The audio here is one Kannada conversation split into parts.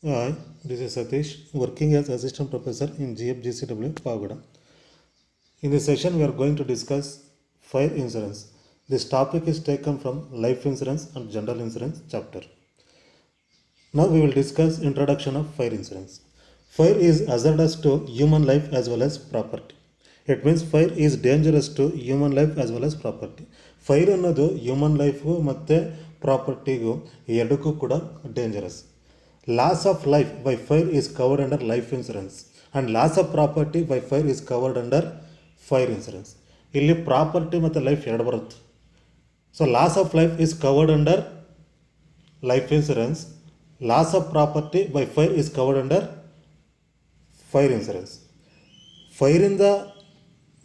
Hi, this is Satish, working as assistant professor in GFGCW Pagoda. In this session, we are going to discuss fire insurance. This topic is taken from life insurance and general insurance chapter. Now we will discuss introduction of fire insurance. Fire is hazardous to human life as well as property. It means fire is dangerous to human life as well as property. Fire ಅನ್ನೋದು ಹ್ಯೂಮನ್ ಲೈಫ್ಗೂ ಮತ್ತು ಪ್ರಾಪರ್ಟಿಗೂ ಎರಡಕ್ಕೂ ಕೂಡ dangerous. Loss of life by fire is covered under life insurance and loss of property by fire is covered under fire insurance. ಇಲ್ಲಿ ಪ್ರಾಪರ್ಟಿ ಮತ್ತು ಲೈಫ್ ಎರಡು ಬರುತ್ತೆ. So loss of life is covered under life insurance, loss of property by fire is covered under fire insurance. ಫೈರಿಂದ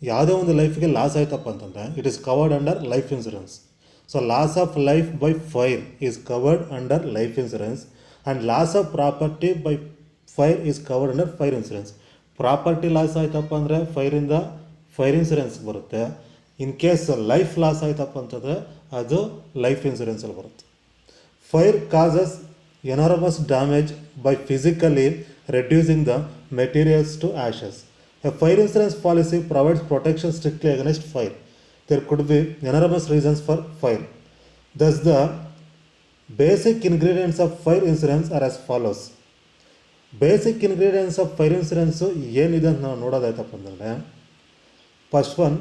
ಯಾವುದೇ ಒಂದು ಲೈಫ್ಗೆ ಲಾಸ್ ಆಯ್ತಪ್ಪ ಅಂತಂದರೆ it is covered under life insurance. So loss of life by fire is covered under life insurance and loss of property by fire is covered under fire insurance. Property loss ಆಯ್ತಪ್ಪ ಅಂದರೆ ಫೈರಿಂದ ಫೈರ್ ಇನ್ಸೂರೆನ್ಸ್ ಬರುತ್ತೆ. ಇನ್ ಕೇಸ್ ಲೈಫ್ ಲಾಸ್ ಆಯ್ತಪ್ಪ ಅಂತಂದರೆ ಅದು ಲೈಫ್ ಇನ್ಸೂರೆನ್ಸಲ್ಲಿ ಬರುತ್ತೆ. Fire causes enormous damage by physically reducing the materials to ashes. A fire insurance policy provides protection strictly against fire. There could be enormous reasons for fire. Thus, the basic ingredients of fire insurance are as follows. Basic ingredients of fire insurance ಏನಿದೆ ಅಂತ ನಾವು ನೋಡೋದಾಯ್ತಪ್ಪ ಅಂದರೆ, first one,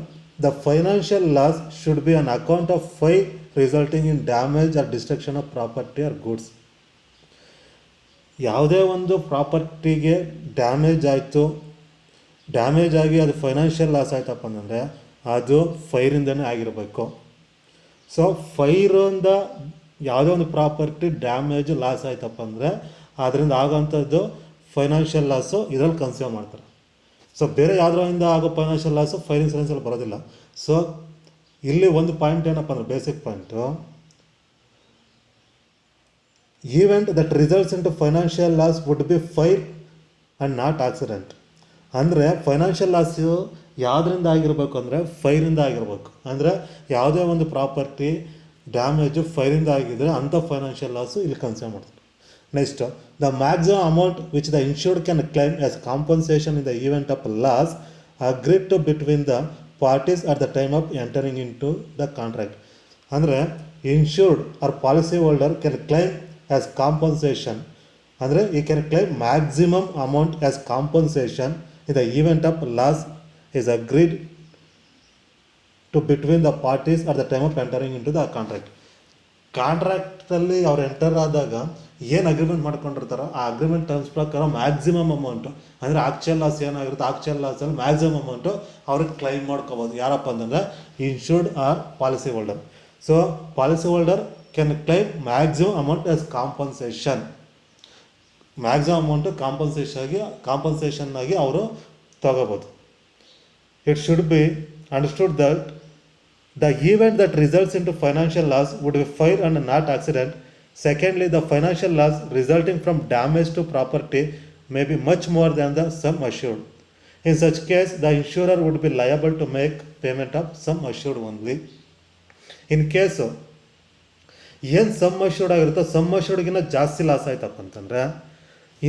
the financial loss should be on account of fire resulting in damage or destruction of property or goods. ಯಾವುದೇ ಒಂದು ಪ್ರಾಪರ್ಟಿಗೆ ಡ್ಯಾಮೇಜ್ ಆಗಿ ಅದು ಫೈನಾನ್ಷಿಯಲ್ ಲಾಸ್ ಆಯ್ತಪ್ಪ ಅಂತಂದರೆ ಅದು ಫೈರಿಂದನೇ ಆಗಿರಬೇಕು. ಸೊ ಫೈರಿಂದ ಯಾವುದೇ ಒಂದು ಪ್ರಾಪರ್ಟಿ ಡ್ಯಾಮೇಜು ಲಾಸ್ ಆಯ್ತಪ್ಪ ಅಂದರೆ ಅದರಿಂದ ಆಗೋವಂಥದ್ದು ಫೈನಾನ್ಷಿಯಲ್ ಲಾಸು ಇದರಲ್ಲಿ ಕನ್ಸಿಡರ್ ಮಾಡ್ತಾರೆ. ಸೊ ಬೇರೆ ಯಾವುದರಿಂದ ಆಗೋ ಫೈನಾನ್ಷಿಯಲ್ ಲಾಸು ಫೈರ್ ಇನ್ಸೂರೆನ್ಸಲ್ಲಿ ಬರೋದಿಲ್ಲ. ಸೊ ಇಲ್ಲಿ ಒಂದು ಪಾಯಿಂಟ್ ಏನಪ್ಪ ಅಂದರೆ, basic point, event that results into financial loss would be fire and not accident. ಅಂದರೆ ಫೈನಾನ್ಷಿಯಲ್ ಲಾಸು ಯಾವುದರಿಂದ ಆಗಿರಬೇಕು ಅಂದರೆ ಫೈರಿಂದ ಆಗಿರಬೇಕು. ಅಂದರೆ ಯಾವುದೇ ಒಂದು ಪ್ರಾಪರ್ಟಿ ಡ್ಯಾಮೇಜು ಫೈರಿಂದ ಆಗಿದ್ದರೆ ಅಂಥ ಫೈನಾನ್ಷಿಯಲ್ ಲಾಸು ಇಲ್ಲಿ ಕನ್ಸಿಡರ್ ಮಾಡ್ತಾರೆ. Next, the maximum amount which the insured can claim as compensation in the event of loss agreed to between the parties at the time of entering in to the contract. ಅಂದರೆ insured or policy holder can claim as compensation, ಅಂದರೆ he can claim maximum amount as compensation in the event of loss is agreed to between the parties at the time of entering into the contract. ಕಾಂಟ್ರಾಕ್ಟಲ್ಲಿ ಅವ್ರು ಎಂಟರ್ ಆದಾಗ ಏನು ಅಗ್ರಿಮೆಂಟ್ ಮಾಡ್ಕೊಂಡಿರ್ತಾರೋ ಆ ಅಗ್ರಿಮೆಂಟ್ ಟರ್ಮ್ಸ್ ಪ್ರಕಾರ ಮ್ಯಾಕ್ಸಿಮಮ್ ಅಮೌಂಟು, ಅಂದರೆ ಆಕ್ಚುಯಲ್ ಲಾಸ್ ಏನಾಗಿರುತ್ತೆ ಆಕ್ಚುಯಲ್ ಲಾಸಲ್ಲಿ ಮ್ಯಾಕ್ಸಿಮಮ್ ಅಮೌಂಟು ಅವ್ರಿಗೆ ಕ್ಲೈಮ್ ಮಾಡ್ಕೋಬೋದು. ಯಾರಪ್ಪ ಅಂತಂದರೆ insured or policy holder. So policy holder can claim maximum amount as compensation. Maximum amount compensation ಆಗಿ ಅವರು ತಗೋಬೋದು. It should be understood that the event that results into financial loss would be fire and not accident. Secondly, the financial loss resulting from damage to property may be much more than the sum assured. In such case the insurer would be liable to make payment of sum assured only. In case ಏನು ಸಮ್ ಅಶ್ಯೂರ್ಡ್ ಆಗಿರುತ್ತೋ ಸಮ್ ಅಶ್ಯೂರ್ಡ್ಗಿಂತ ಜಾಸ್ತಿ ಲಾಸ್ ಆಯ್ತಪ್ಪ ಅಂತಂದರೆ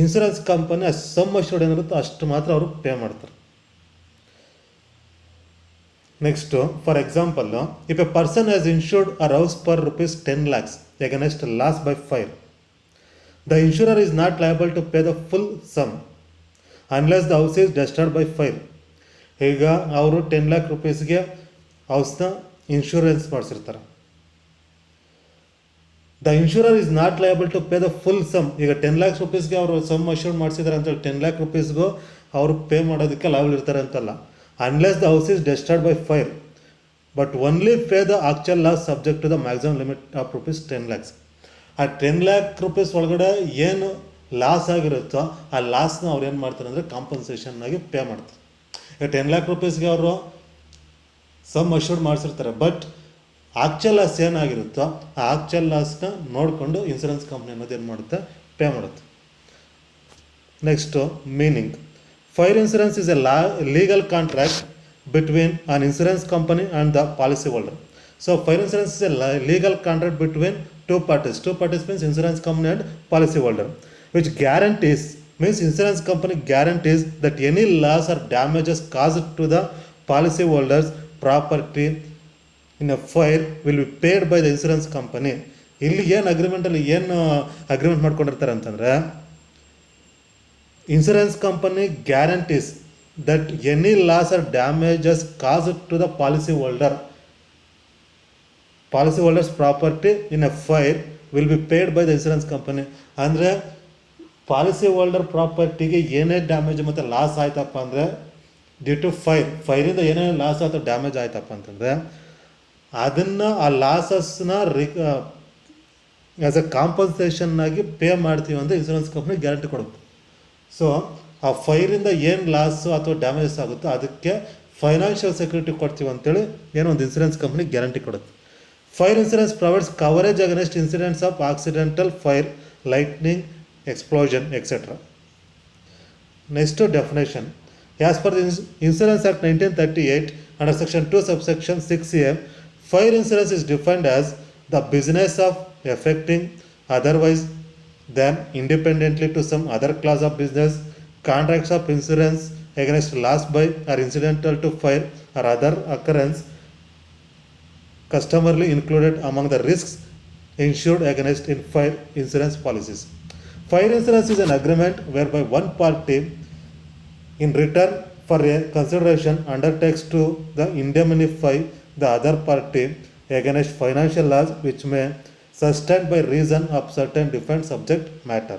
ಇನ್ಸೂರೆನ್ಸ್ ಕಂಪನಿ ಸಮ್ ಅಶ್ಯೂರ್ಡ್ ಏನಿರುತ್ತೋ ಅಷ್ಟು ಮಾತ್ರ ಅವರು ಪೇ ಮಾಡ್ತಾರೆ. Next, for example, if a person has insured a house for rupees 10 lakhs against loss by fire, the insurer is not liable to pay the full sum unless the house is destroyed by fire. ಈಗ ಅವರು 10 lakh rupeesಗೆ ಹೌಸ್ನ ಇನ್ಶೂರೆನ್ಸ್ ಮಾಡಿಸಿರ್ತಾರೆ. The insurer is not liable to pay the full sum. ಈಗ 10 lakhs rupeesಗೆ ಅವರು ಸಮ್ ಅಶ್ಯೂರ್ಡ್ ಮಾಡಿಸಿದ್ದಾರೆ ಅಂತೇಳಿ 10 lakh rupeesಗೂ ಅವರು ಪೇ ಮಾಡೋದಕ್ಕೆ ಲಯಬಲ್ ಇರ್ತಾರೆ ಅಂತಲ್ಲ. Unless the house is destroyed by fire, but only pay the actual loss subject to the maximum limit of rupees 10 lakhs. ಆ 10 lakh rupees ಒಳಗಡೆ ಏನು ಲಾಸ್ ಆಗಿರುತ್ತೋ ಆ ಲಾಸ್ನ ಅವ್ರು ಏನು ಮಾಡ್ತಾರೆ ಅಂದರೆ ಕಾಂಪನ್ಸೇಷನ್ ಆಗಿ ಪೇ ಮಾಡ್ತಾರೆ. ಈಗ 10 lakh rupeesಗೆ ಅವರು ಸಮ್ ಅಶ್ಯೂರ್ಡ್ ಮಾಡಿಸಿರ್ತಾರೆ, ಬಟ್ ಆಕ್ಚುಯಲ್ ಲಾಸ್ ಏನಾಗಿರುತ್ತೋ ಆ ಆಕ್ಚುಯಲ್ ಲಾಸ್ನ ನೋಡಿಕೊಂಡು ಇನ್ಸೂರೆನ್ಸ್ ಕಂಪ್ನಿ ಅನ್ನೋದು ಏನು ಮಾಡುತ್ತೆ, ಪೇ ಮಾಡುತ್ತೆ. Next, meaning. Fire insurance is A legal contract between on insurance company and the policy holder. So fire insurance is A legal contract between two parties means insurance company and policy holder. which guarantees, means insurance company guarantees that any loss or damages caused to the policyholder's property in a fire will be paid by the insurance company. ಇಲ್ಲಿ ಏನು ಅಗ್ರಿಮೆಂಟಲ್ಲಿ ಏನು ಅಗ್ರಿಮೆಂಟ್ ಮಾಡ್ಕೊಂಡಿರ್ತಾರೆ ಅಂತಂದರೆ, insurance company guarantees that any loss or damages caused to the policy holder's property in a fire will be paid by the insurance company. ಅಂದರೆ ಪಾಲಿಸಿ ಹೋಲ್ಡರ್ ಪ್ರಾಪರ್ಟಿಗೆ ಏನೇ ಡ್ಯಾಮೇಜ್ ಮತ್ತು ಲಾಸ್ ಆಯ್ತಪ್ಪ ಅಂದರೆ ಡ್ಯೂ ಟು ಫೈರಿಂದ ಏನೇನು ಲಾಸ್ ಆಯ್ತು ಡ್ಯಾಮೇಜ್ ಆಯ್ತಪ್ಪ ಅಂತಂದರೆ ಅದನ್ನು ಆ ಲಾಸಸ್ನ ಆ್ಯಸ್ ಎ ಕಾಂಪನ್ಸೇಷನ್ನಾಗಿ ಪೇ ಮಾಡ್ತೀವಿ ಅಂದರೆ ಇನ್ಸೂರೆನ್ಸ್ ಕಂಪ್ನಿ ಗ್ಯಾರಂಟಿ ಕೊಡುತ್ತೆ. ಸೊ ಆ ಫೈರಿಂದ ಏನು ಲಾಸು ಅಥವಾ ಡ್ಯಾಮೇಜಸ್ ಆಗುತ್ತೋ ಅದಕ್ಕೆ ಫೈನಾನ್ಷಿಯಲ್ ಸೆಕ್ಯೂರಿಟಿ ಕೊಡ್ತೀವಿ ಅಂತೇಳಿ ಏನೋ ಒಂದು ಇನ್ಸೂರೆನ್ಸ್ ಕಂಪ್ನಿ ಗ್ಯಾರಂಟಿ ಕೊಡುತ್ತೆ. Fire insurance provides coverage against incidents of accidental fire, lightning, explosion, etc. Next definition. As per the Insurance Act 1938 under section 2 subsection 6a, fire insurance is defined as the business of effecting otherwise than independently to some other class of business contracts of insurance against loss by or incidental to fire or other occurrence customarily included among the risks insured against in fire insurance policies. Fire insurance is an agreement whereby one party in return for a consideration undertakes to indemnify the other party against financial loss which may sustain by reason of certain defined subject matter.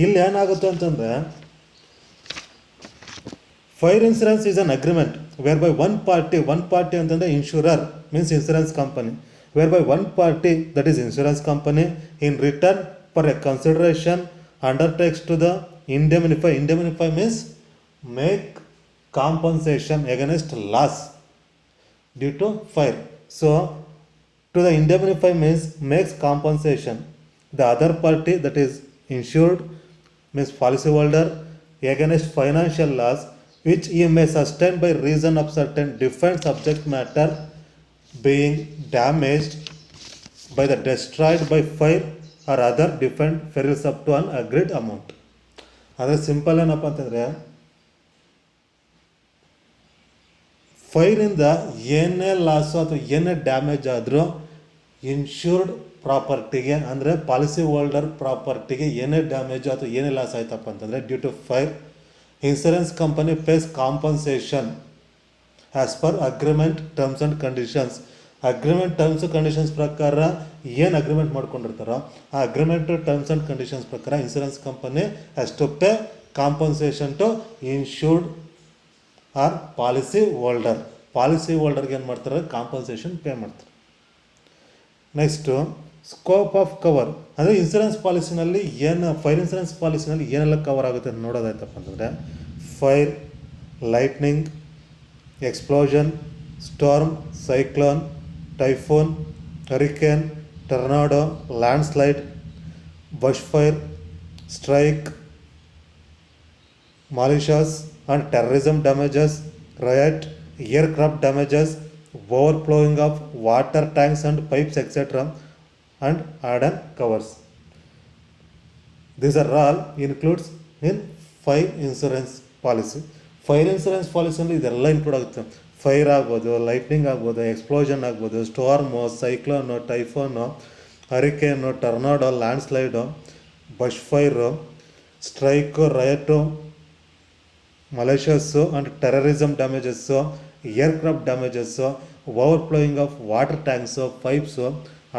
ಇಲ್ಲಿ ಏನಾಗುತ್ತೆ ಅಂತಂದರೆ, fire insurance is an agreement whereby one party ಅಂತಂದರೆ insurer means insurance company, whereby one party that is insurance company in return for a consideration undertakes to the indemnify means make compensation against loss due to fire. So to the indemnify means makes compensation the other party that is insured means policyholder against financial loss which he may sustain by reason of certain defined subject matter being damaged by the destroyed by fire or other defined perils up to an agreed amount. ಆದರೆ ಸಿಂಪಲ್ ಏನಪ್ಪ ಅಂತಂದರೆ, ಫೈರಿಂದ ಏನೇ ಲಾಸು ಅಥವಾ ಏನೇ ಡ್ಯಾಮೇಜ್ ಆದರೂ ಇನ್ಶೂರ್ಡ್ ಪ್ರಾಪರ್ಟಿಗೆ ಅಂದರೆ ಪಾಲಿಸಿ ಹೋಲ್ಡರ್ ಪ್ರಾಪರ್ಟಿಗೆ ಏನೇ ಡ್ಯಾಮೇಜು ಅಥವಾ ಏನೇ ಲಾಸ್ ಆಯ್ತಪ್ಪ ಅಂತಂದರೆ due to fire, insurance company pays compensation as per agreement terms and conditions. Agreement terms conditions ಪ್ರಕಾರ ಏನು ಅಗ್ರಿಮೆಂಟ್ ಮಾಡ್ಕೊಂಡಿರ್ತಾರೋ ಆ ಅಗ್ರಿಮೆಂಟ್ ಟರ್ಮ್ಸ್ ಆ್ಯಂಡ್ ಕಂಡೀಷನ್ಸ್ ಪ್ರಕಾರ insurance company has to pay compensation to insured or policy ಹೋಲ್ಡರ್ಗೆ ಏನು ಮಾಡ್ತಾರೆ, ಕಾಂಪನ್ಸೇಷನ್ ಪೇ ಮಾಡ್ತಾರೆ. ನೆಕ್ಸ್ಟು ಸ್ಕೋಪ್ ಆಫ್ ಕವರ್ ಅಂದರೆ ಇನ್ಸೂರೆನ್ಸ್ ಪಾಲಿಸಿನಲ್ಲಿ ಏನು ಫೈರ್ ಇನ್ಸೂರೆನ್ಸ್ ಪಾಲಿಸಿನಲ್ಲಿ ಏನೆಲ್ಲ ಕವರ್ ಆಗುತ್ತೆ ಅಂತ ನೋಡೋದಾಯ್ತಪ್ಪ ಅಂತಂದರೆ, fire, lightning, explosion, storm, cyclone, typhoon, hurricane, tornado, landslide, bush fire, strike, malicious and terrorism damages, riot, aircraft damages, overflowing of water tanks and pipes, etc. and add-on covers. These are all includes in fire insurance policy. Fire insurance ಪಾಲಿಸಿಯಲ್ಲಿ ಇದೆಲ್ಲ ಇನ್ಕ್ಲೂಡ್ ಆಗುತ್ತೆ. ಫೈರ್ ಆಗ್ಬೋದು, ಲೈಟ್ನಿಂಗ್ ಆಗ್ಬೋದು, ಎಕ್ಸ್ಪ್ಲೋಷನ್ ಆಗ್ಬೋದು, storm, cyclone, typhoon, hurricane, tornado, landslide, bush fire, strike, riot, malicious and terrorism damages, aircraft damages, overflowing of water tanks, pipes,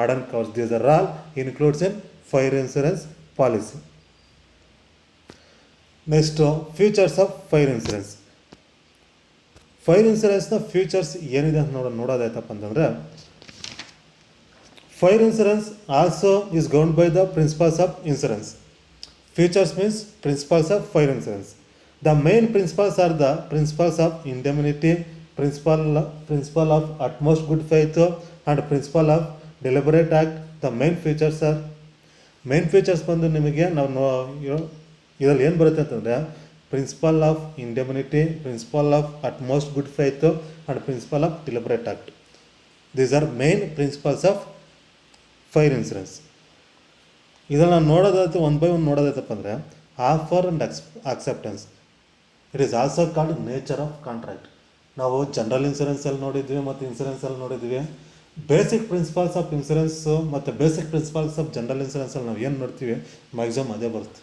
add on covers. These are all includes in fire insurance policy. Next features of fire insurance. Fire ಇನ್ಸೂರೆನ್ಸ್ನ ಫ್ಯೂಚರ್ಸ್ ಏನಿದೆ ಅಂತ ನೋಡೋದಾಯ್ತಪ್ಪ ಅಂತಂದರೆ, fire insurance also is governed by the principles of insurance. Features means principles of fire insurance. The main principles are the principles of indemnity, principle of utmost good faith, and principle of deliberate act. The main features ಬಂದು ನಿಮಗೆ ನಾವು ಇದರಲ್ಲಿ ಏನು ಬರುತ್ತೆ ಅಂತಂದರೆ, principle of indemnity, principle of utmost good faith and principle of deliberate act. These are main principles of fire insurance. ಇದನ್ನು ನೋಡೋದಾಯ್ತು ಒನ್ ಬೈ ಒನ್ ನೋಡೋದಾಯ್ತಪ್ಪ ಅಂದರೆ offer and acceptance. It is also called nature of contract. ನಾವು ಜನರಲ್ ಇನ್ಸೂರೆನ್ಸಲ್ಲಿ ನೋಡಿದ್ವಿ ಮತ್ತು ಇನ್ಸೂರೆನ್ಸಲ್ಲಿ ನೋಡಿದ್ವಿ. ಬೇಸಿಕ್ ಪ್ರಿನ್ಸಿಪಲ್ಸ್ ಆಫ್ ಇನ್ಸೂರೆನ್ಸು ಮತ್ತು ಬೇಸಿಕ್ ಪ್ರಿನ್ಸಿಪಲ್ಸ್ ಆಫ್ ಜನರಲ್ ಇನ್ಸೂರೆನ್ಸಲ್ಲಿ ನಾವು ಏನು ನೋಡ್ತೀವಿ ಮ್ಯಾಕ್ಸಿಮಮ್ ಅದೇ ಬರುತ್ತೆ.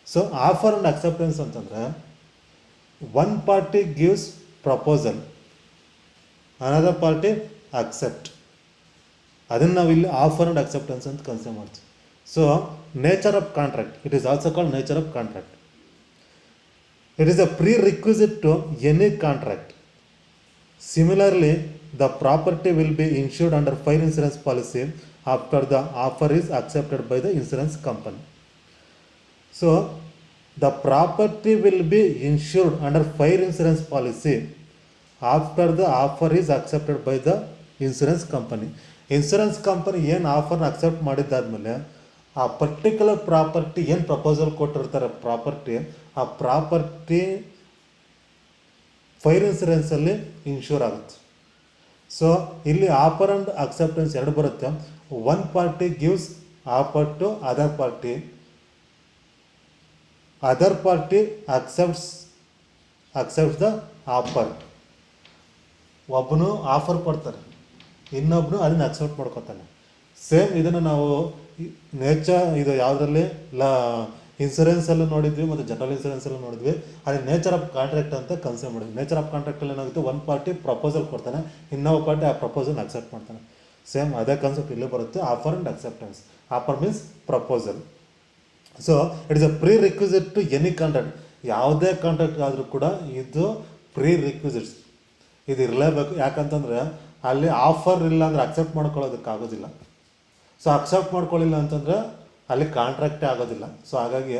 ಸೊ ಆಫರ್ ಆ್ಯಂಡ್ ಅಕ್ಸೆಪ್ಟೆನ್ಸ್ ಅಂತಂದರೆ one party gives proposal, another party accept. ಅದನ್ನು ನಾವು ಇಲ್ಲಿ ಆಫರ್ ಆ್ಯಂಡ್ ಅಕ್ಸೆಪ್ಟೆನ್ಸ್ ಅಂತ ಕನ್ಸಿಡರ್ ಮಾಡ್ತೀವಿ. So nature of contract, it is also called nature of contract. It is a prerequisite to any contract. Similarly, the property will be insured under fire insurance policy after the offer is accepted by the insurance company. So, the property will be insured under fire insurance policy after the offer is accepted by the insurance company. Insurance company ಏನು ಆಫರ್ನ ಅಕ್ಸೆಪ್ಟ್ ಮಾಡಿದ್ದಾದಮೇಲೆ ಆ ಪರ್ಟಿಕ್ಯುಲರ್ ಪ್ರಾಪರ್ಟಿ ಏನು ಪ್ರಪೋಸಲ್ ಕೊಟ್ಟಿರ್ತಾರೆ ಪ್ರಾಪರ್ಟಿ, ಆ ಪ್ರಾಪರ್ಟಿ ಫೈರ್ ಇನ್ಸೂರೆನ್ಸಲ್ಲಿ ಇನ್ಶೂರ್ ಆಗುತ್ತೆ. ಸೊ ಇಲ್ಲಿ ಆಫರ್ ಆ್ಯಂಡ್ ಅಕ್ಸೆಪ್ಟೆನ್ಸ್ ಎರಡು ಬರುತ್ತೆ. One party gives offer to other party, other party accepts the offer. ಒಬ್ಬನು ಆಫರ್ ಕೊಡ್ತಾರೆ, ಇನ್ನೊಬ್ಬನು ಅದನ್ನು ಅಕ್ಸೆಪ್ಟ್ ಮಾಡ್ಕೊತಾನೆ. ಸೇಮ್ ಇದನ್ನು ನಾವು ಇದು ಯಾವುದರಲ್ಲಿ ಇನ್ಸೂರೆನ್ಸಲ್ಲೂ ನೋಡಿದ್ವಿ ಮತ್ತು ಜನರಲ್ ಇನ್ಸೂರೆನ್ಸಲ್ಲೂ ನೋಡಿದ್ವಿ. ಅಲ್ಲಿ ನೇಚರ್ ಆಫ್ ಕಾಂಟ್ರಾಕ್ಟ್ ಅಂತ ಕನ್ಸಿಡರ್ ಮಾಡಿದ್ವಿ. ನೇಚರ್ ಆಫ್ ಕಾಂಟ್ರಾಕ್ಟಲ್ಲಿ ಏನಾಗುತ್ತೆ, ಒನ್ ಪಾರ್ಟಿ ಪ್ರಪೋಸಲ್ ಕೊಡ್ತಾನೆ, ಇನ್ನೊಬ್ಬ ಪಾರ್ಟಿ ಆ ಪ್ರಪೋಸಲ್ ಅಕ್ಸೆಪ್ಟ್ ಮಾಡ್ತಾನೆ. ಸೇಮ್ ಅದೇ ಕಾನ್ಸೆಪ್ಟ್ ಇಲ್ಲೇ ಬರುತ್ತೆ, offer and acceptance. Offer means proposal. So it is a prerequisite to any contract. ಯಾವುದೇ ಕಾಂಟ್ರಾಕ್ಟ್ ಆದರೂ ಕೂಡ ಇದು ಪ್ರೀ ರಿಕ್ವಿಸಿಟ್ಸ್, ಇದು ಇರಲೇಬೇಕು. ಯಾಕಂತಂದರೆ ಅಲ್ಲಿ ಆಫರ್ ಇಲ್ಲ ಅಂದರೆ ಅಕ್ಸೆಪ್ಟ್ ಮಾಡ್ಕೊಳ್ಳೋದಕ್ಕಾಗೋದಿಲ್ಲ. ಸೊ ಅಕ್ಸೆಪ್ಟ್ ಮಾಡ್ಕೊಳ್ಳಿಲ್ಲ ಅಂತಂದರೆ ಅಲ್ಲಿ ಕಾಂಟ್ರಾಕ್ಟೇ ಆಗೋದಿಲ್ಲ. ಸೊ ಹಾಗಾಗಿ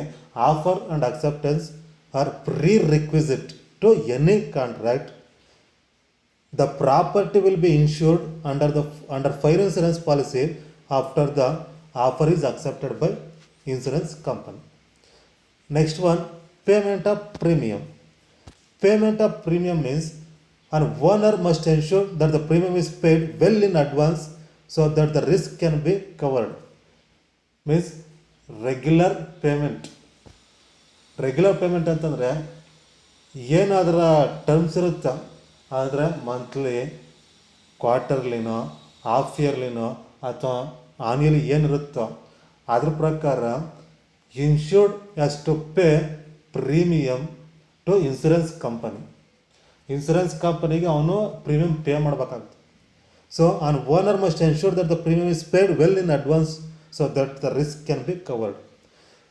offer and acceptance are prerequisite to any contract. The property will be insured under fire insurance policy after the offer is accepted by insurance company. Next one, payment of premium. Payment of premium means an owner must ensure that the premium is paid well in advance so that the risk can be covered. Means regular payment. Regular payment ಅಂತಂದರೆ ಏನಾದರ ಟರ್ಮ್ಸ್ ಇರುತ್ತಾ, ಆದರೆ ಮಂತ್ಲಿ, ಕ್ವಾರ್ಟರ್ಲಿನೋ, ಹಾಫ್ ಇಯರ್ಲಿನೋ ಅಥವಾ ಆನ್ಯಲಿ ಏನಿರುತ್ತೋ ಅದ್ರ ಪ್ರಕಾರ insured has to pay premium to insurance company. Insurance ಕಂಪನಿಗೆ ಅವನು ಪ್ರೀಮಿಯಮ್ ಪೇ ಮಾಡಬೇಕಾಗುತ್ತೆ. So an owner must ensure that the premium is paid well in advance so that the risk can be covered.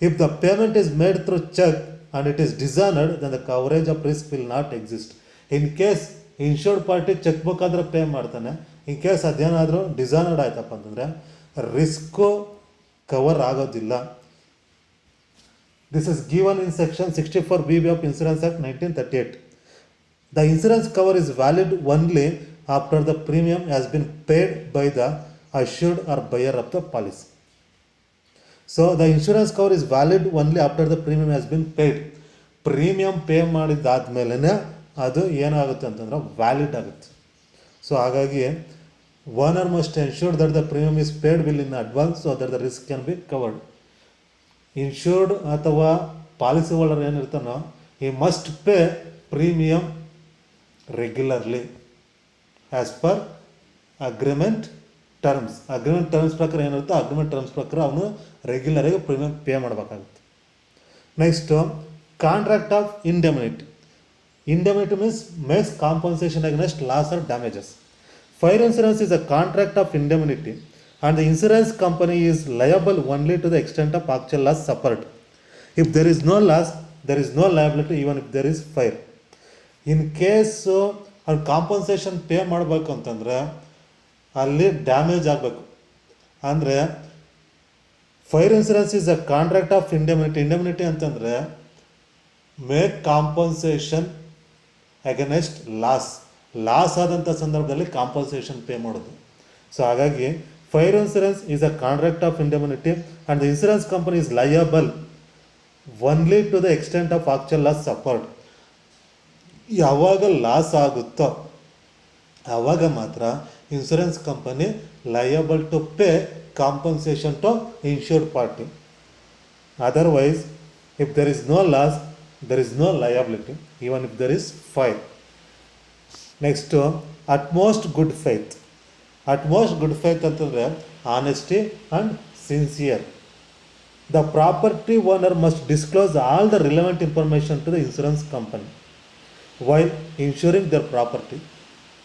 If the payment is made through check and it is dishonored, then the coverage of risk will not exist. In case insured party cheque book ಆದರೆ ಪೇ ಮಾಡ್ತಾನೆ, ಇನ್ ಕೇಸ್ ಅದೇನಾದರೂ ಡಿಸಾನರ್ಡ್ ಆಯ್ತಪ್ಪ ಅಂತಂದರೆ ರಿಸ್ಕು ಕವರ್ ಆಗೋದಿಲ್ಲ. This is given in section 64BB of Insurance Act 1938. The insurance cover is valid only after the premium has been paid by the assured or buyer of the policy. So the insurance cover is valid only after the premium has been paid. Premium pay ಮಾಡಿದ್ದಾದ್ಮೇಲೆ ಅದು ಏನಾಗುತ್ತೆ ಅಂತಂದ್ರೆ ವ್ಯಾಲಿಡ್ ಆಗುತ್ತೆ. ಸೊ ಹಾಗಾಗಿ owner must ensure that the premium is paid well in advance so that the risk can be covered. Insured ಅಥವಾ ಪಾಲಿಸಿ ಹೋಲ್ಡರ್ ಏನಿರ್ತಾನೋ ಈ must pay premium regularly as per agreement terms. Agreement terms ಪ್ರಕಾರ ಏನಿರುತ್ತೋ ಅಗ್ರಿಮೆಂಟ್ ಟರ್ಮ್ಸ್ ಪ್ರಕಾರ ಅವನು ರೆಗ್ಯುಲರಾಗಿ ಪ್ರೀಮಿಯಮ್ ಪೇ ಮಾಡಬೇಕಾಗುತ್ತೆ. Next contract of indemnity. Indemnity means makes compensation against loss or damages. Fire insurance is a contract of indemnity and the insurance company is liable only to the extent of actual loss suffered. If there is no loss, there is no liability even if there is fire. In case ಅವ್ರು ಕಾಂಪನ್ಸೇಷನ್ ಪೇ ಮಾಡಬೇಕು ಅಂತಂದರೆ ಅಲ್ಲಿ ಡ್ಯಾಮೇಜ್ ಆಗಬೇಕು. ಅಂದರೆ fire insurance is a contract of indemnity. Indemnity ಅಂತಂದರೆ ಮೇಕ್ ಕಾಂಪನ್ಸೇಷನ್ ಅಗೇನೆಸ್ಟ್ ಲಾಸ್ ಆದಂಥ ಸಂದರ್ಭದಲ್ಲಿ ಕಾಂಪನ್ಸೇಷನ್ ಪೇ ಮಾಡೋದು. ಸೊ ಹಾಗಾಗಿ fire insurance is a contract of indemnity and the insurance company is liable only to the extent of actual loss suffered. ಯಾವಾಗ ಲಾಸ್ ಆಗುತ್ತೋ ಆವಾಗ ಮಾತ್ರ insurance company liable to pay compensation to insured party. Otherwise, if there is no loss, there is no liability, even if there is fine. Next, utmost good faith. Utmost good faith ಅಂತಂದರೆ honesty and sincere. The property owner must disclose all the relevant information to the insurance company while insuring their property.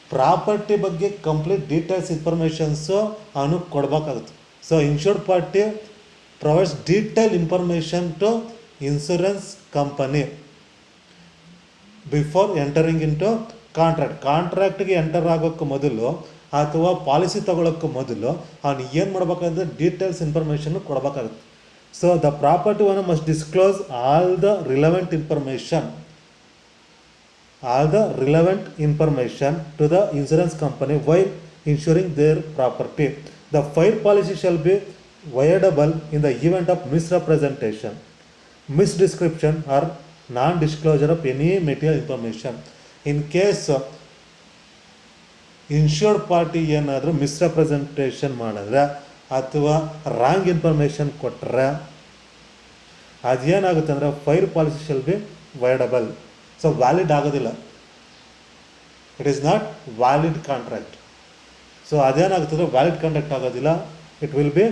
Property ಬಗ್ಗೆ ಕಂಪ್ಲೀಟ್ ಡೀಟೇಲ್ಸ್ ಇನ್ಫಾರ್ಮೇಷನ್ಸು ಅವನು ಕೊಡಬೇಕಾಗುತ್ತೆ. So insured party provides detail information to insurance company before entering in to ಕಾಂಟ್ರಾಕ್ಟ್ಗೆ ಎಂಟರ್ ಆಗೋಕ್ಕೆ ಮೊದಲು ಅಥವಾ ಪಾಲಿಸಿ ತೊಗೊಳೋಕ್ಕೆ ಮೊದಲು ಅವನು ಏನು ಮಾಡಬೇಕಾದ್ರೆ ಡೀಟೇಲ್ಸ್ ಇನ್ಫಾರ್ಮೇಷನ್ ಕೊಡಬೇಕಾಗುತ್ತೆ. So the property owner must disclose all the relevant information to the insurance company while insuring their property. The fire policy shall be voidable in the event of misrepresentation, misdescription or non-disclosure of any material information. In case insured party ಏನಾದರೂ ಮಿಸ್ರೆಪ್ರೆಸೆಂಟೇಷನ್ ಮಾಡಿದ್ರೆ ಅಥವಾ ರಾಂಗ್ ಇನ್ಫಾರ್ಮೇಷನ್ ಕೊಟ್ಟರೆ ಅದೇನಾಗುತ್ತೆ ಅಂದರೆ fire policy shall be voidable. So valid ಆಗೋದಿಲ್ಲ, it is not valid contract. So ಅದೇನಾಗುತ್ತಂದರೆ ವ್ಯಾಲಿಡ್ ಕಾಂಟ್ರಾಕ್ಟ್ ಆಗೋದಿಲ್ಲ, it will be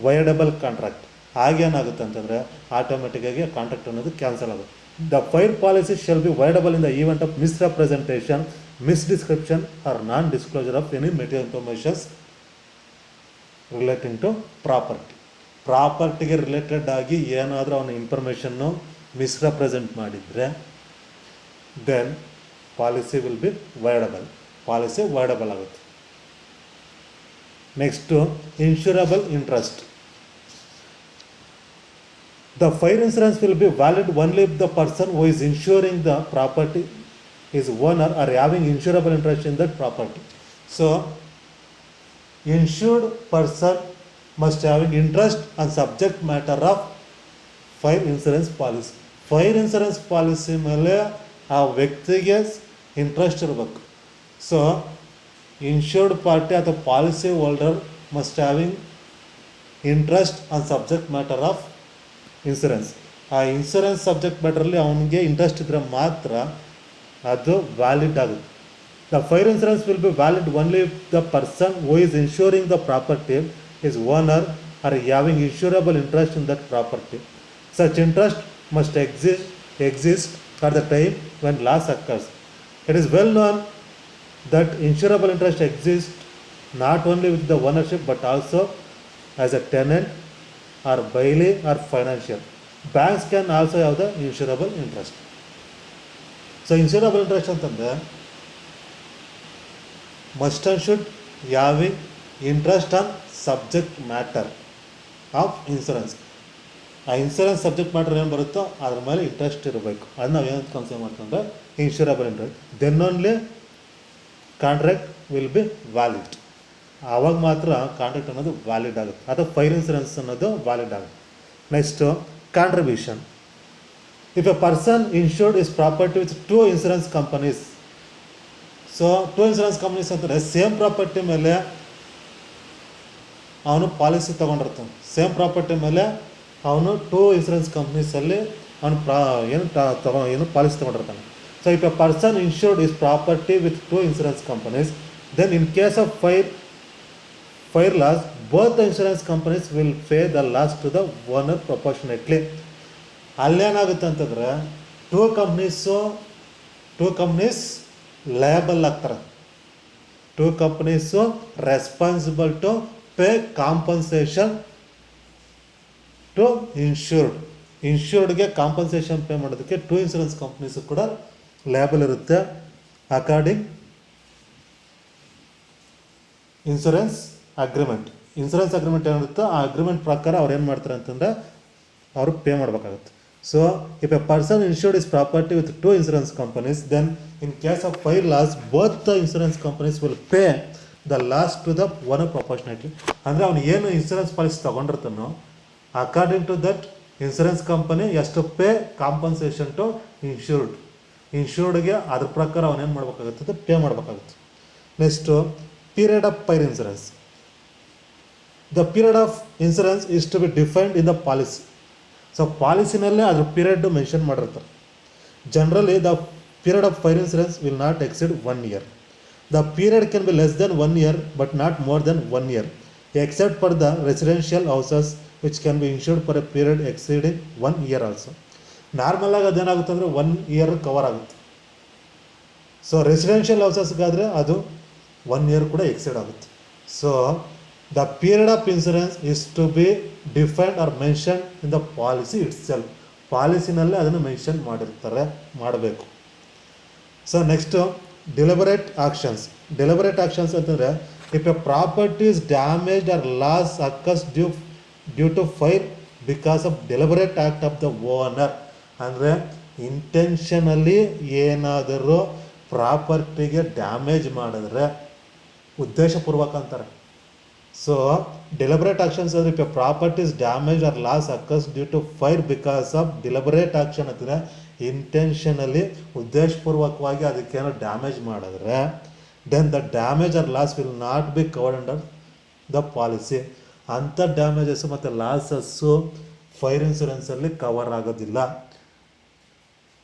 voidable contract. ಆಗೇನಾಗುತ್ತೆ ಅಂತಂದರೆ ಆಟೋಮೆಟಿಕ್ಕಾಗಿ ಕಾಂಟ್ರಾಕ್ಟ್ ಅನ್ನೋದು ಕ್ಯಾನ್ಸಲ್ ಆಗುತ್ತೆ. The fire policy shall be voidable in the event of misrepresentation, misdescription or non-disclosure of any material information relating to property. ಪ್ರಾಪರ್ಟಿಗೆ ರಿಲೇಟೆಡ್ ಆಗಿ ಏನಾದರೂ ಅವನ ಇನ್ಫಾರ್ಮೇಷನ್ನು ಮಿಸ್ರೆಪ್ರೆಸೆಂಟ್ ಮಾಡಿದರೆ then policy will be voidable, policy voidable ಆಗುತ್ತೆ. Next insurable interest. The fire insurance will be valid only if the person who is insuring the property is owner or having insurable interest in that property. So insured person must having interest on subject matter of fire insurance policy. Fire insurance policy ಮೇಲೆ ಆ ವ್ಯಕ್ತಿಗೆ ಇಂಟ್ರೆಸ್ಟ್ ಇರಬೇಕು. ಸೊ ಇನ್ಶೂರ್ಡ್ ಪಾರ್ಟಿ ಅಥವಾ policy holder must having interest on subject matter of insurance. ಆ ಇನ್ಸೂರೆನ್ಸ್ ಸಬ್ಜೆಕ್ಟ್ ಮ್ಯಾಟರಲ್ಲಿ ಅವನಿಗೆ ಇಂಟ್ರೆಸ್ಟ್ ಇದ್ದರೆ ಮಾತ್ರ ಅದು ವ್ಯಾಲಿಡ್ ಆಗುತ್ತೆ. The fire insurance will be valid only if the person who is insuring the property is owner or having insurable interest in that property. Such interest must exist at the time when loss occurs. It is well known that insurable interest exists not only with the ownership but also as a tenant or bailey or financial. Banks can also have the insurable interest. So insurable interest ಅಂತಂದರೆ must and should having interest on subject matter of insurance. ಆ ಇನ್ಶೂರೆನ್ಸ್ ಸಬ್ಜೆಕ್ಟ್ ಮ್ಯಾಟರ್ ಏನು ಬರುತ್ತೋ ಅದ್ರ ಮೇಲೆ ಇಂಟ್ರೆಸ್ಟ್ ಇರಬೇಕು. ಅದು ನಾವು ಏನಂತ ಕನ್ಸಿಡರ್ ಮಾಡ್ಕೊಂಡ್ರೆ insurable interest. Then only contract will be valid. ಆವಾಗ ಮಾತ್ರ ಕಾಂಟ್ರಾಕ್ಟ್ ಅನ್ನೋದು ವ್ಯಾಲಿಡ್ ಆಗುತ್ತೆ ಅಥವಾ ಫೈರ್ ಇನ್ಶೂರೆನ್ಸ್ ಅನ್ನೋದು ವ್ಯಾಲಿಡ್ ಆಗುತ್ತೆ. Next contribution. If a person insured his property with two insurance companies, so two insurance companies ಅಂತಂದರೆ ಸೇಮ್ ಪ್ರಾಪರ್ಟಿ ಮೇಲೆ ಅವನು ಪಾಲಿಸಿ ತೊಗೊಂಡಿರ್ತಾನೆ. ಸೇಮ್ ಪ್ರಾಪರ್ಟಿ ಮೇಲೆ ಅವನು ಟೂ ಇನ್ಸೂರೆನ್ಸ್ ಕಂಪ್ನೀಸಲ್ಲಿ ಅವನು ಏನು ಪಾಲಿಸಿ ತೊಗೊಂಡಿರ್ತಾನೆ. So if a person insured is property with two insurance companies, then in case of fire loss both the insurance companies will pay the loss to the owner proportionately. ಅಲ್ಲೇನಾಗುತ್ತೆ ಅಂತಂದರೆ ಟೂ ಕಂಪ್ನೀಸ್ ಲಯಬಲ್ ಆಗ್ತಾರೆ. Two companies responsible to pay compensation to ಇನ್ಶೂರ್ಡ್ಗೆ ಕಾಂಪನ್ಸೇಷನ್ ಪೇ ಮಾಡೋದಕ್ಕೆ ಟೂ ಇನ್ಶೂರೆನ್ಸ್ ಕಂಪ್ನೀಸು ಕೂಡ ಲಯಬಲ್ ಇರುತ್ತೆ. ಅಕಾರ್ಡಿಂಗ್ ಇನ್ಶೂರೆನ್ಸ್ ಅಗ್ರಿಮೆಂಟ್ ಏನಿರುತ್ತೋ ಆ ಅಗ್ರಿಮೆಂಟ್ ಪ್ರಕಾರ ಅವ್ರು ಏನು ಮಾಡ್ತಾರೆ ಅಂತಂದರೆ ಅವರು ಪೇ ಮಾಡಬೇಕಾಗುತ್ತೆ. So, if a person insured his property with two insurance companies, then in case of fire loss, both the insurance companies will pay the loss to the owner proportionately. ಅಂದರೆ ಅವನು ಏನು ಇನ್ಶೂರೆನ್ಸ್ ಪಾಲಿಸಿ ತೊಗೊಂಡಿರ್ತಾನೋ according to that insurance company ಎಷ್ಟು ಪೇ ಕಾಂಪನ್ಸೇಷನ್ ಟು ಇನ್ಶೂರ್ಡ್ಗೆ ಅದ್ರ ಪ್ರಕಾರ ಅವನೇನು ಮಾಡಬೇಕಾಗುತ್ತೆ, ಪೇ ಮಾಡಬೇಕಾಗುತ್ತೆ. Next period of fire insurance. The period of insurance is to be defined in the policy. So ಪಾಲಿಸಿನಲ್ಲೇ ಅದ್ರ ಪೀರಿಯಡ್ ಮೆನ್ಷನ್ ಮಾಡಿರ್ತಾರೆ. Generally the period of fire insurance will not exceed 1 year. The period can be less than 1 year but not more than 1 year, except for the residential houses which can be insured for a period exceeding 1 year also. Normal ಆಗಿ ಅದೇನಾಗುತ್ತೆ ಅಂದರೆ 1 year ಕವರ್ ಆಗುತ್ತೆ. ಸೊ ರೆಸಿಡೆನ್ಷಿಯಲ್ ಹೌಸಸ್ಗಾದರೆ ಅದು 1 year ಕೂಡ ಎಕ್ಸೀಡ್ ಆಗುತ್ತೆ. So the period of insurance is to be defined or mention in the policy itself. ಪಾಲಿಸಿನಲ್ಲೇ ಅದನ್ನು ಮೆನ್ಷನ್ ಮಾಡಬೇಕು. So next deliberate actions. Deliberate actions ಅಂತಂದರೆ if a property is damaged or loss occurs due to fire because of deliberate act of the owner. ಅಂದರೆ ಇಂಟೆನ್ಷನಲ್ಲಿ ಏನಾದರೂ ಪ್ರಾಪರ್ಟಿಗೆ ಡ್ಯಾಮೇಜ್ ಮಾಡಿದ್ರೆ ಉದ್ದೇಶಪೂರ್ವಕ ಅಂತಾರೆ. ಸೊ ಡೆಲಿಬರೇಟ್ ಆಕ್ಷನ್ಸ್ ಅಂದರೆ if a property is damage or loss occurs due to fire because of deliberate action ಅಂತಂದರೆ ಇಂಟೆನ್ಷನಲ್ಲಿ ಉದ್ದೇಶಪೂರ್ವಕವಾಗಿ ಅದಕ್ಕೇನೋ ಡ್ಯಾಮೇಜ್ ಮಾಡಿದ್ರೆ then the damage or loss will not be covered under the policy. ಅಂಥ ಡ್ಯಾಮೇಜಸ್ಸು ಮತ್ತು ಲಾಸಸ್ಸು ಫೈರ್ ಇನ್ಸೂರೆನ್ಸಲ್ಲಿ ಕವರ್ ಆಗೋದಿಲ್ಲ.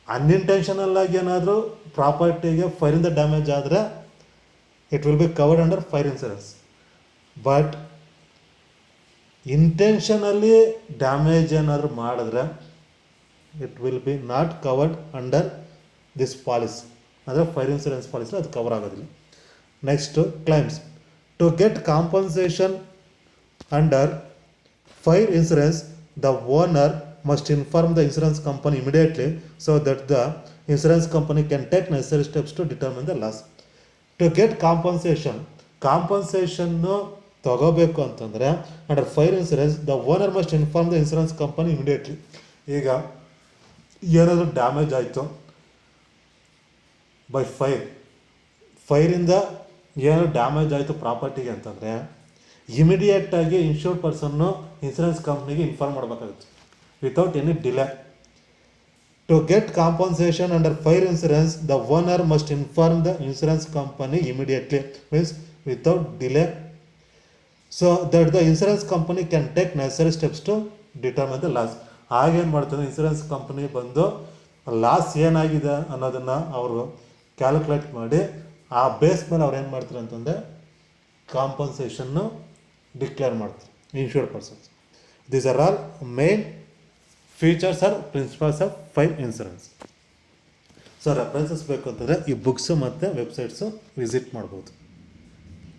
ಅನ್ಇಂಟೆನ್ಷನಲ್ ಆಗಿ ಏನಾದರೂ ಪ್ರಾಪರ್ಟಿಗೆ ಫೈರಿಂದ ಡ್ಯಾಮೇಜ್ ಆದರೆ it will be covered under fire insurance. But intentionally damage ಏನಾದರೂ ಮಾಡಿದ್ರೆ it will B not covered under this policy. ಅಂದರೆ ಫೈರ್ ಇನ್ಸೂರೆನ್ಸ್ ಪಾಲಿಸಿ ಅದು ಕವರ್ ಆಗೋದಿಲ್ಲ. Next claims. To get compensation under fire insurance the owner must inform the insurance company immediately so that the insurance company can take necessary steps to determine the loss. To get compensation ತಗೋಬೇಕು ಅಂತಂದರೆ under fire insurance the owner must inform the insurance company immediately. ಈಗ ಏನಾದರೂ ಡ್ಯಾಮೇಜ್ ಆಯಿತು ಬೈ ಫೈರಿಂದ ಏನಾದರೂ ಡ್ಯಾಮೇಜ್ ಆಯಿತು ಪ್ರಾಪರ್ಟಿಗೆ ಅಂತಂದರೆ ಇಮಿಡಿಯೇಟಾಗಿ ಇನ್ಶೂರ್ಡ್ ಪರ್ಸನ್ನು ಇನ್ಸೂರೆನ್ಸ್ ಕಂಪ್ನಿಗೆ ಇನ್ಫಾರ್ಮ್ ಮಾಡಬೇಕಾಗುತ್ತೆ without any delay. To get compensation under fire insurance, the owner must inform the insurance company immediately, means without delay, so that the insurance company can take necessary steps to determine the loss. ಆಗೇನು ಮಾಡ್ತಾರೆ, ಇನ್ಸೂರೆನ್ಸ್ ಕಂಪನಿ ಬಂದು ಲಾಸ್ ಏನಾಗಿದೆ ಅನ್ನೋದನ್ನು ಅವರು ಕ್ಯಾಲ್ಕುಲೇಟ್ ಮಾಡಿ ಆ ಬೇಸ್ ಮೇಲೆ ಅವ್ರು ಏನು ಮಾಡ್ತಾರೆ ಅಂತಂದರೆ ಕಾಂಪನ್ಸೇಷನ್ನು ಡಿಕ್ಲೇರ್ ಮಾಡ್ತಾರೆ insured persons. These are all main features or principles of fire insurance. So references ಬೇಕು ಅಂತಂದರೆ ಈ ಬುಕ್ಸು ಮತ್ತು ವೆಬ್ಸೈಟ್ಸು ವಿಸಿಟ್ ಮಾಡ್ಬೋದು.